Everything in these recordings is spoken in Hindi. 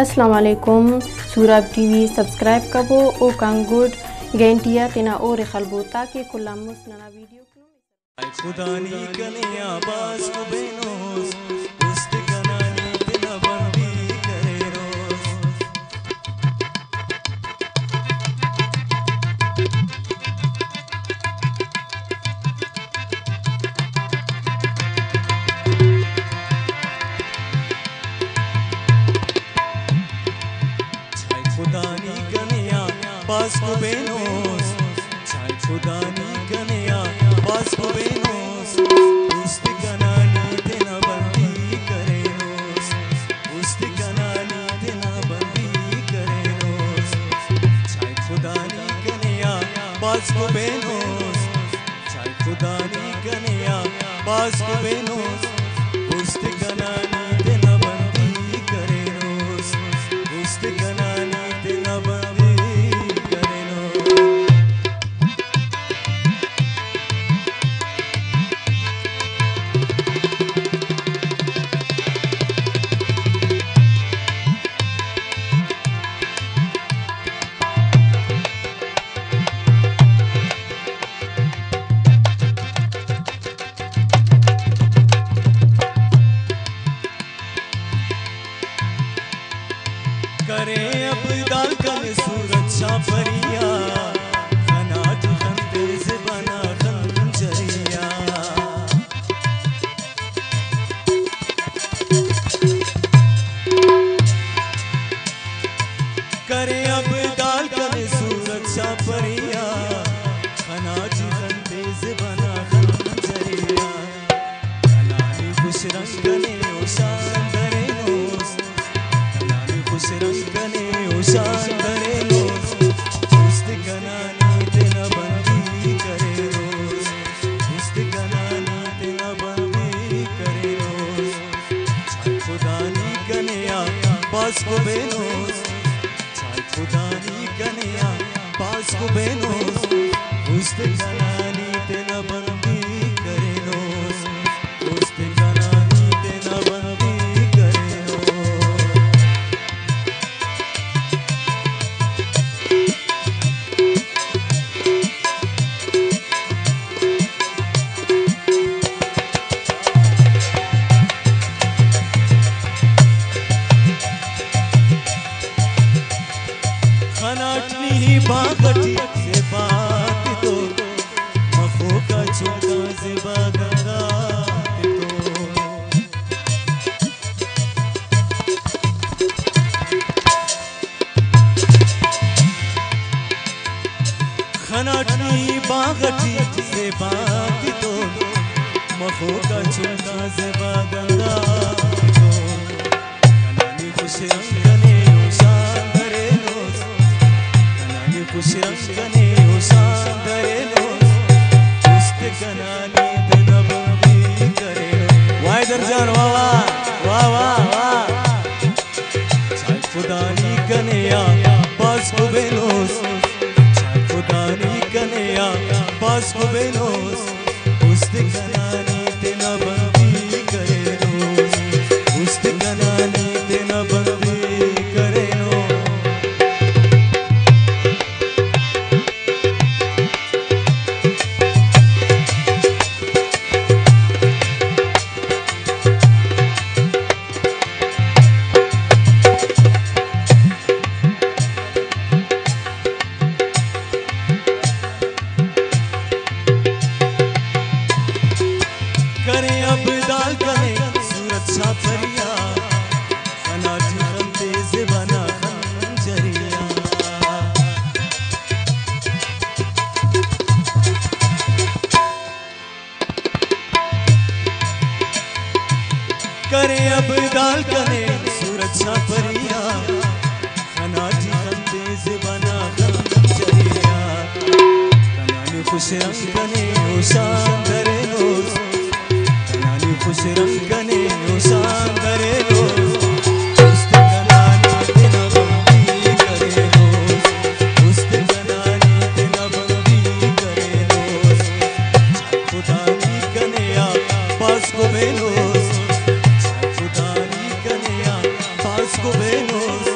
अस्सलाम वालेकुम। सूरब टीवी सब्सक्राइब कबो ओ कांगुड गेंटिया तना और खलबोता के कुल्लामुस नना वीडियो खुदानी कन्या बास को बेनोस उस्त कनानी तना बंदी करे रोज खुदानी कन्या बास को बेनोस चाहे खुदानी कन्या बास को बेनोस उस्त कनानी तना बंदी करे रोज उस्त कनानी तना बंदी करे रोज चाहे खुदानी कन्या बास को बेनोस चाहे खुदानी कन्या बास को बेनोस उस्त कनानी तना बंदी करे रोज उस्त कनानी तना बंदी करे रोज करे अब दालकन सुरक्षा परिया खनाट खंदे से बना खंजरिया करे अब दालकन सुरक्षा परिया खनाट खंदे से बना खंजरिया खनानी खुश रंग ने ओशान धरे नोस खुश रंगने उशान करे रोज उस्त कनानी तना बंदी करे रोज उस्त कनानी तना बंदी करे रोज चाहे खुदानी कन्या पास को बेनोस चाहे खुदानी कन्या पास को बेनोस उस्त कनानी तना बंदी करे रोज उस्त कनानी तना बंदी करे रोज खनाटनी बागटी से बात तो मखो का चुका से बागंगात तो खनाटनी बागटी से बात तो मखो का चुका से बागंगात तो कनानी खुश रंगने उशान धरे रोज खुश रंगने उशान धरे रोज उस्त कनानी तना बंदी करे वाह दर्जन वाह वाह वाह वाह चाहे खुदानी कन्या पास को बेनोस चाहे खुदानी कन्या पास को बेनोस उस्त कनानी तना बंदी करे रोज उस्त कनानी तना बंदी करे रोज करे अब दाल कने सुरक्षा परिया खनाटी खंदे से बना खंजरिया करे अब दाल कने सुरक्षा परिया खनाटी खंदे से बना खंजरिया कनानी खुश रंगने उशान धरे रोज खुश रंगने उशान धरे रोज उस्त कनानी तना बंदी करे रोज उस्त कनानी तना बंदी करे रोज चाहे खुदानी कन्या पास को बेनोस चाहे खुदानी कन्या पास को बेनोस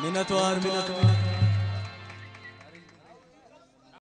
मिनतवार मिनतवार